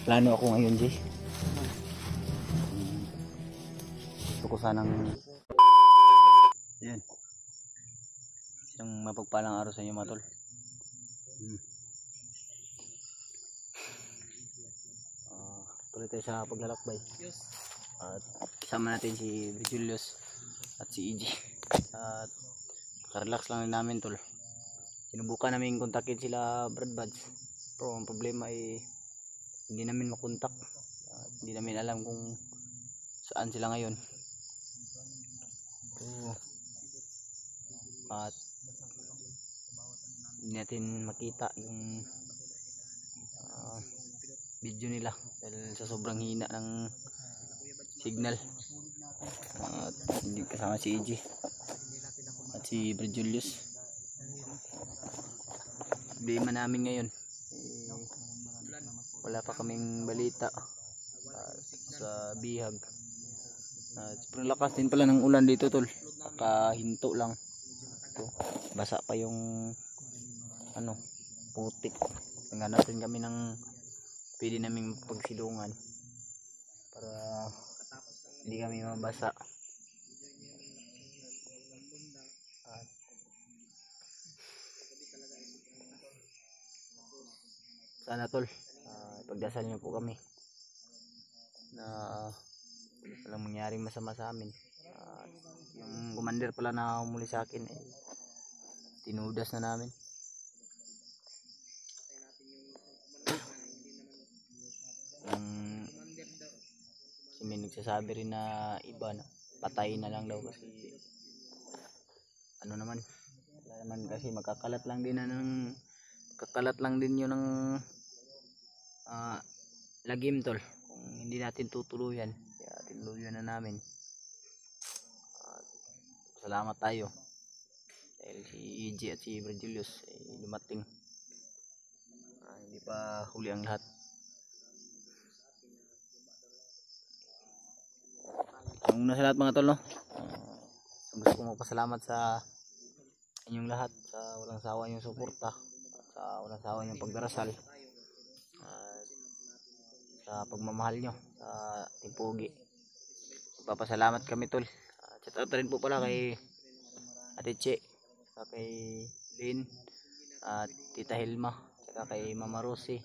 plano ako ngayon, G. Gusto ko sanang yan. Isang mapagpalang araw sa inyo, mga tol. Tuloy tayo sa paglalakbay. At kasama natin si Julius at si EG. At karelax lang namin, tol. Sinubukan namin kontakin sila Brad Buds. Pero ang problema ay hindi namin makontak. Hindi namin alam kung saan sila ngayon. At hindi natin makita yung video nila dahil sa sobrang hina ng signal. At hindi kasama si EG at si Brad Julius. Problema namin ngayon, wala pa kaming balita sa bihag. Sobrang lakas din pala ng ulan dito, tol. Nakahinto lang. Ito, basa pa yung putik. Tingnan kami ng pwede naming pagsilungan para hindi kami mabasa. At sana, tol, ipagdasal niyo po kami na walang mangyaring masama sa amin. Yung commander pala na umuli sa akin tinudas na namin. May nagsasabi rin na iba na patay na lang daw kasi wala naman kasi makakalat lang din yun ng lagim, tol, kung hindi natin tutuluyan. Kaya tinuluyan na namin. Salamat tayo dahil si EG at si Brad Julius dumating. Hindi pa huli ang lahat. Ang una sa lahat, mga tol, no? Gusto kong magpasalamat sa inyong lahat sa walang sawa niyong suporta, sa walang sawa niyong pagdarasal, sa pagmamahal nyo sa Timpugi. Magpapasalamat kami, tol. Shout out rin po pala kay Ate Che, kay Lynn, at Tita Hilma, saka kay Mama Rosie,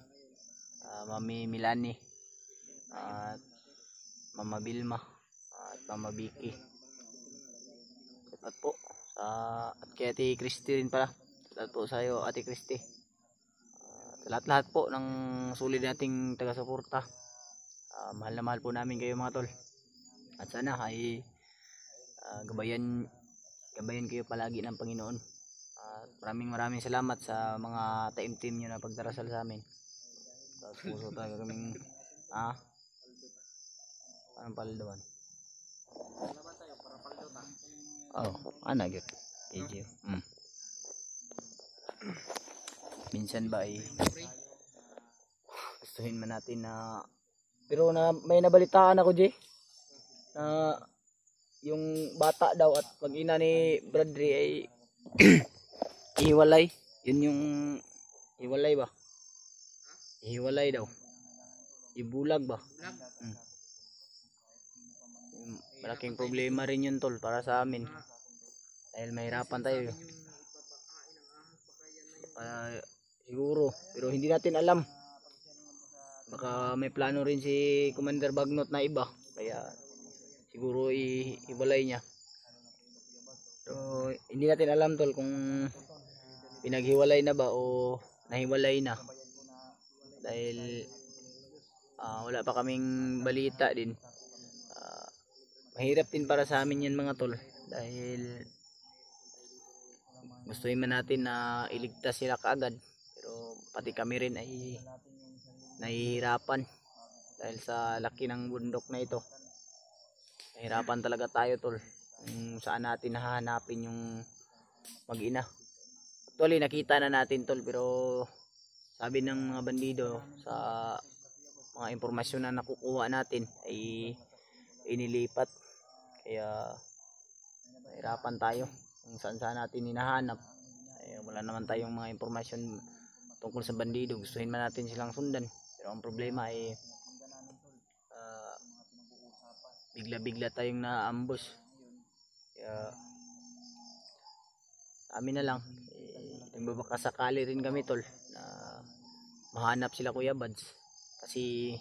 Mami Milani, at Mama Bilma, at Mama Vicky. At po at kay Ate Christy rin pala. At po sa iyo, Ate Christy. Sa lahat-lahat po ng solid nating taga-suporta. Mahal na mahal po namin kayo, mga tol. At sana ay gabayan kayo palagi ng Panginoon. Maraming salamat sa mga team nyo na pagdarasal sa amin. Tapos puso talaga kaming anong paldoan? Gyud. Minsan ba ay gustuhin man natin na, pero may nabalitaan ako, Jay, na yung bata daw at pag-ina ni Bradley ay ihiwalay. Yun yung ihiwalay ba? Ihiwalay daw. Ibulag ba? Malaking problema rin yun, tol, para sa amin. Dahil mahirapan tayo. Siguro, pero hindi natin alam. Baka may plano rin si Commander Bagnot na iba. Kaya siguro iwalay niya. So, hindi natin alam, tol, kung pinaghiwalay na ba o nahiwalay na. Dahil wala pa kaming balita din. Mahirap din para sa amin yan, mga tol, dahil gustuhin man natin na iligtas sila kaagad, pero pati kami rin ay nahihirapan dahil sa laki ng bundok na ito. Nahihirapan talaga tayo, tol, kung saan natin hahanapin yung mag-ina. Actually nakita na natin, tol, pero sabi ng mga bandido sa mga impormasyon na nakukuha natin ay inilipat. Kaya nahirapan tayo kung saan natin hinahanap. Wala naman tayong mga impormasyon tungkol sa bandido. Gustuhin man natin silang sundan, pero Pero ang problema ay bigla-bigla tayong naambos. Kaya amin na lang, nagbabaka sakali rin kami tol na mahanap sila Kuya Bads, kasi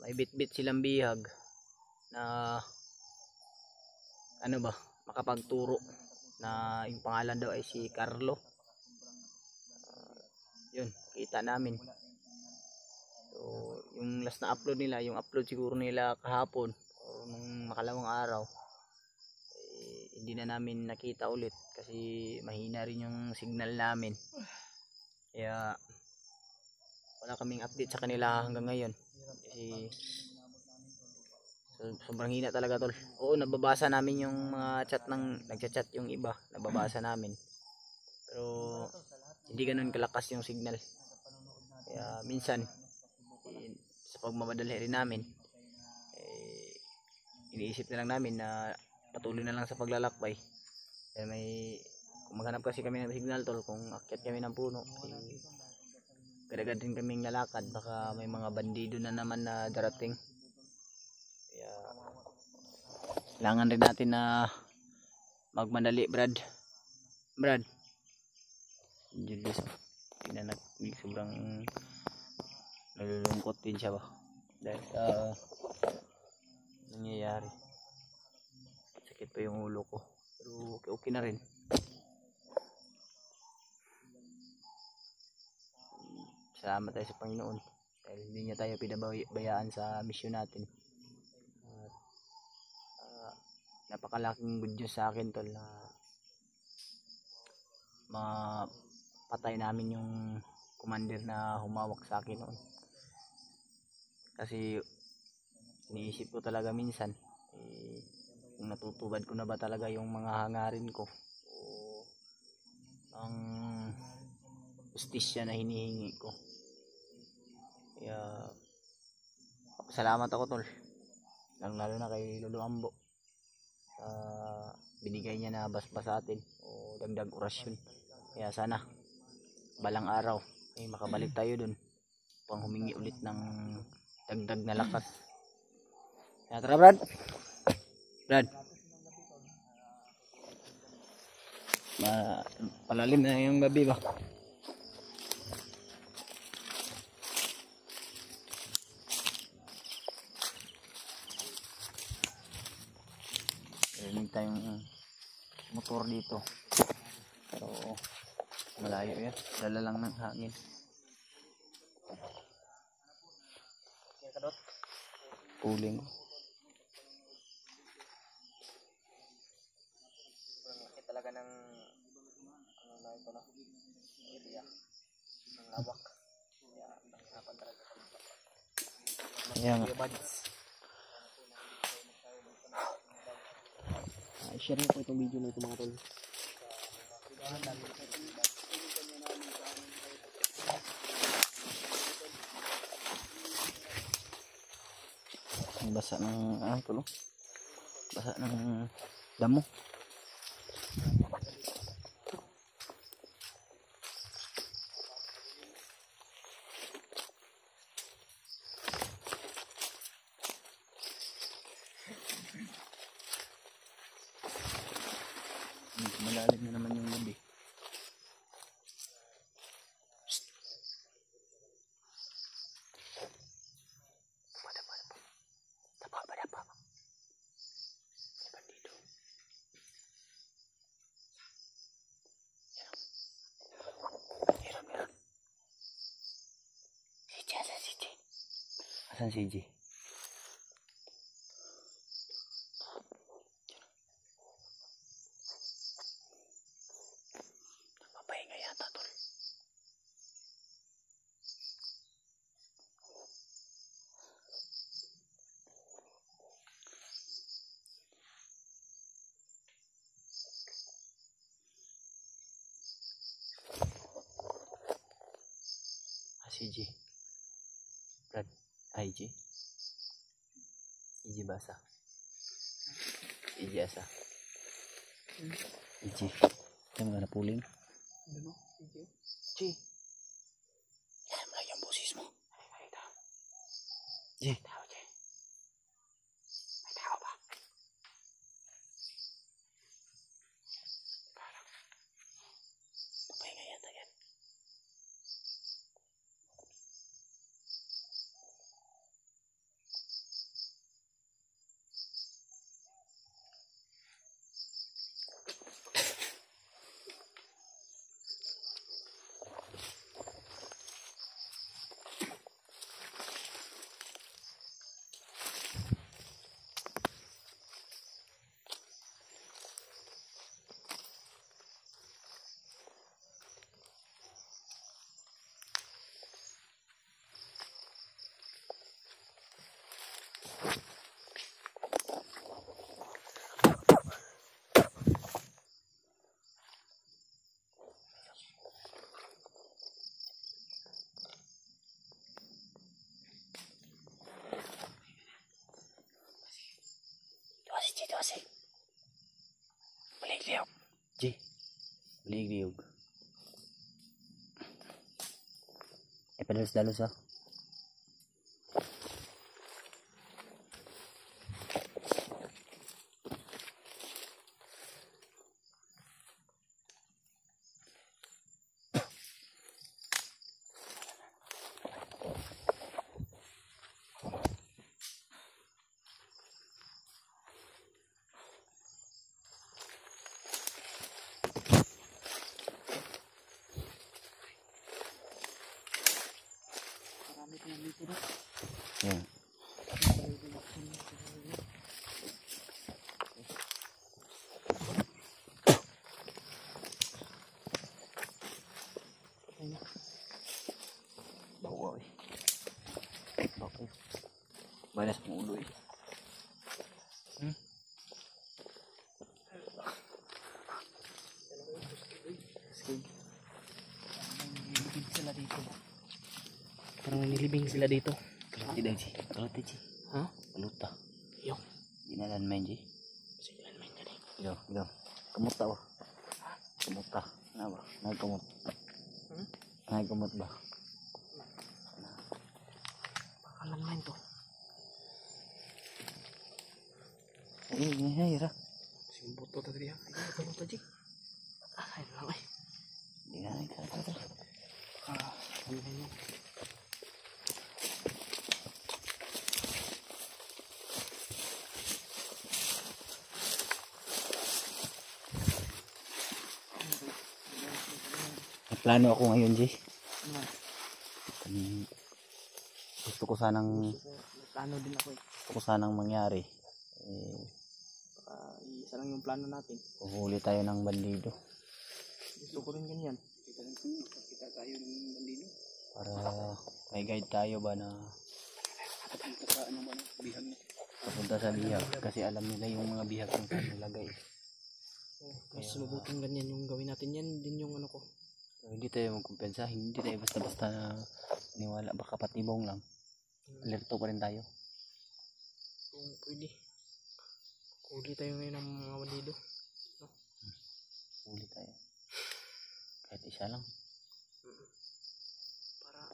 may bit-bit silang bihag na ano ba, makapagturo na yung pangalan daw ay si Carlo. Yun, kita namin. So, yung last na upload nila, yung upload siguro nila kahapon o nung makalawang araw, hindi na namin nakita ulit kasi mahina rin yung signal namin. Kaya wala kaming update sa kanila hanggang ngayon. Kasi sobrang hina talaga tol. Oo, nababasa namin yung mga chat ng nagchat-chat yung iba, nababasa namin. Pero hindi ganoon kalakas yung signal. Kaya minsan sa pagmamadali rin namin, iniisip na lang namin na patuloy na lang sa paglalakbay. Kaya kung maghanap kasi kami ng signal tol, kung akyat kami ng puno, agad din kaming lalakad, baka may mga bandido na naman na darating. Kaya kailangan rin natin na magmadali, Brad. Julius, sobrang nalulungkot din siya ba dahil nangyayari. Sakit pa yung ulo ko, pero okay na rin. Salamat tayo sa Panginoon dahil hindi niya tayo pinabayaan sa misyon natin. Napakalaking good news sa akin tol na mapatay namin yung commander na humawak sa akin noon. Kasi iniisip ko talaga minsan kung natutupad ko na ba talaga yung mga hangarin ko o ang justisya na hinihingi ko. Kaya salamat ako tol, lalo na kay Lolo Ambo, binigay niya na basbas sa atin o dagdag orasyon. Kaya sana balang araw ay makabalik tayo dun pang humingi ulit ng dagdag na lakas. Kaya tara Brad, palalim na yung gabi ba. Rinig tayong motor dito, pero malayo yan, dala lang ng hangin. Puling laki talaga ng ano na ito na area ng lawak. Kaya nahirapan talaga kami. Ayan, share ko itong video na ito mga tol. Basa ng tulo, basa ng damo. Malalim na naman yung gabi. Asan si CJ? Papahinga yata tol. CJ, Brad, IG basa, IG asa, IG yan mga napuling. G yan mo yung boses mo. Jay, tao, Jay. May tao ba? Parang papahinga yata yan. Dito kasi. Balik-liyog. Jay. Balik-liyog. Padalos-dalos ah. Yan. Bawa eh. Bakit? Balas mo ulo eh. Sila dito. Parang nilibing sila dito. Kalati daw, Ji. Kalati, Ji. Ha? Kaluta. Yo. Dinalan main, Ji. Dinalan main tadi. Yo, yo. Kamuta ba? Kamuta. Ano ba? Nagkamot. Nagkamot ba? Bakalan main to. Ini hira. Simbuto tadi ya. Ayo kamuta, Ji. Ay, lang ay. Dinalan ka. Ano yun? Plano ako ngayon, Jay. Gusto ko sanang plano din ako eh. Gusto ko sanang mangyari. Isa lang yung plano natin. Uhuli tayo ng bandido. Gusto ko rin ganyan. Kita tayo ng bandido. Para may guide tayo ba na papunta sa bihag. Kasi alam nila yung mga bihag kung saan nilagay. Mas mabuting ganyan yung gawin natin. Yan din yung ano ko. Hindi tayo magkumpensa, hindi tayo basta-basta na niwala, baka patibong lang. Alerto pa rin tayo. Kung pwede, huli tayo ngayon ng mga bandido. No? Huli tayo. Kahit isa lang. Para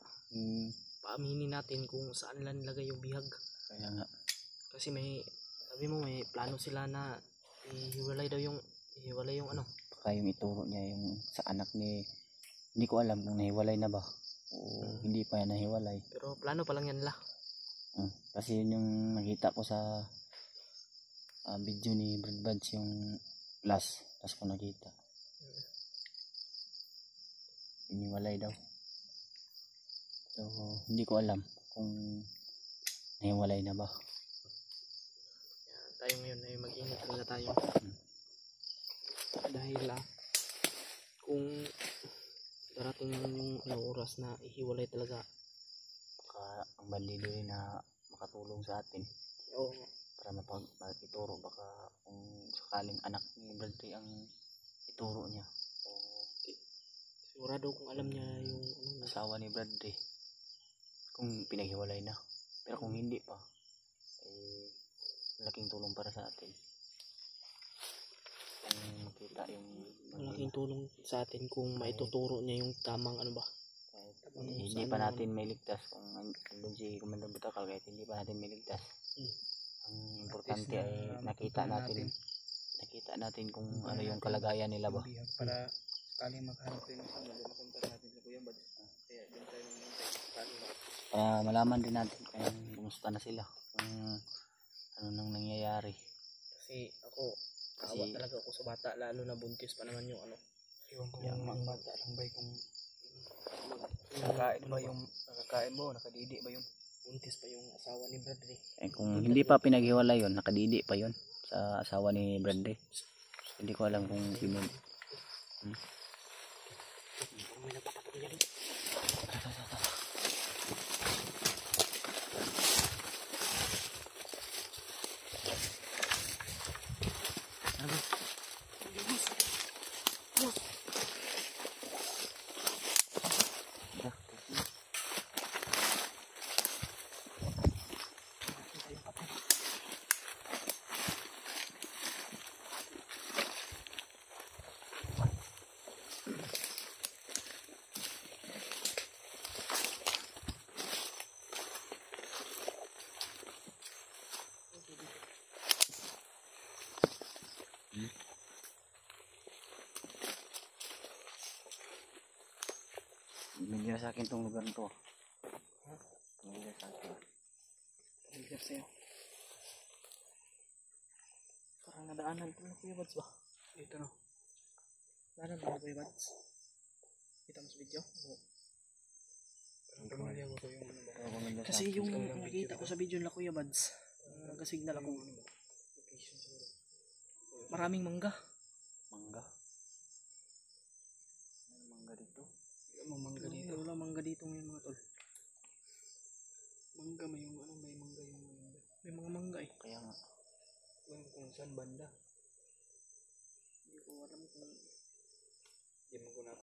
paaminin natin kung saan lang nilagay yung bihag. Kaya nga. Kasi may, sabi mo may plano sila na ihiwalay daw yung, ihiwalay yung ano. Baka yung ituro niya yung sa anak ni, hindi ko alam kung nahiwalay na ba o hindi pa yan nahiwalay. Pero plano pa lang yan la. Kasi yun yung nakita ko sa video ni Brad Buds yung last ko nakita. Iniwalay daw. So hindi ko alam kung nahiwalay na ba. Tayo ngayon ay mag-ingat talaga tayo. Dahil kung darating yung oras na ihiwalay talaga, baka ang bandido rin na makatulong sa atin. Oo. Para mapag-ituro, baka kung sakaling anak ni Bradley ang ituro niya. O sigurado kung alam niya yung asawa ni Bradley, kung pinaghiwalay na. Pero kung hindi pa, malaking tulong para sa atin. Kung makita yung malaking tulong sa atin kung maituturo niya yung tamang ano ba, Hindi pa natin may ligtas kung andun si Commander Butakal, kahit hindi pa natin may ligtas. Ang importante ay nakita natin kung ano yung kalagayan nila ba. Para sakaling maghanap tayo ng sama, mapunta natin sa Kuya Bads. Kaya dyan tayo mamunta sakaling. Para malaman din natin kung kumusta na sila, kung ano nang nangyayari. Kasi ako, naawa talaga ako sa bata, lalo na buntis pa naman yung ano. Iwan ko yung mga bata lang ba kung nakakain ba o nakadidi ba yun. Buntis pa yung asawa ni Bradley. Kung hindi pa pinaghiwalay yun, nakadidi pa yun sa asawa ni Bradley. Hindi ko alam kung pinag... May nagpapatulya din. Binigyan sa akin tong lugar to. Binigyan sa akin. Pamilyar sa'yo. Parang nadaanan ko na Kuya Bads ba? Dito no. Nadaanan ba Kuya Bads? Kita mo sa video? Oo. Parang pamilyar ko to yung ano ba? Kasi yung nakita ko sa video nila Kuya Bads, nagasignal ako. Maraming mangga. Mangga. Mangga dito. Mangga dito. Wala mangga dito ngayon mga tol. Mangga may yung ano, may mangga yung mangga. May mga mangga eh. Kaya nga. Kung saan banda. Hindi ko alam kung... Hindi mo ko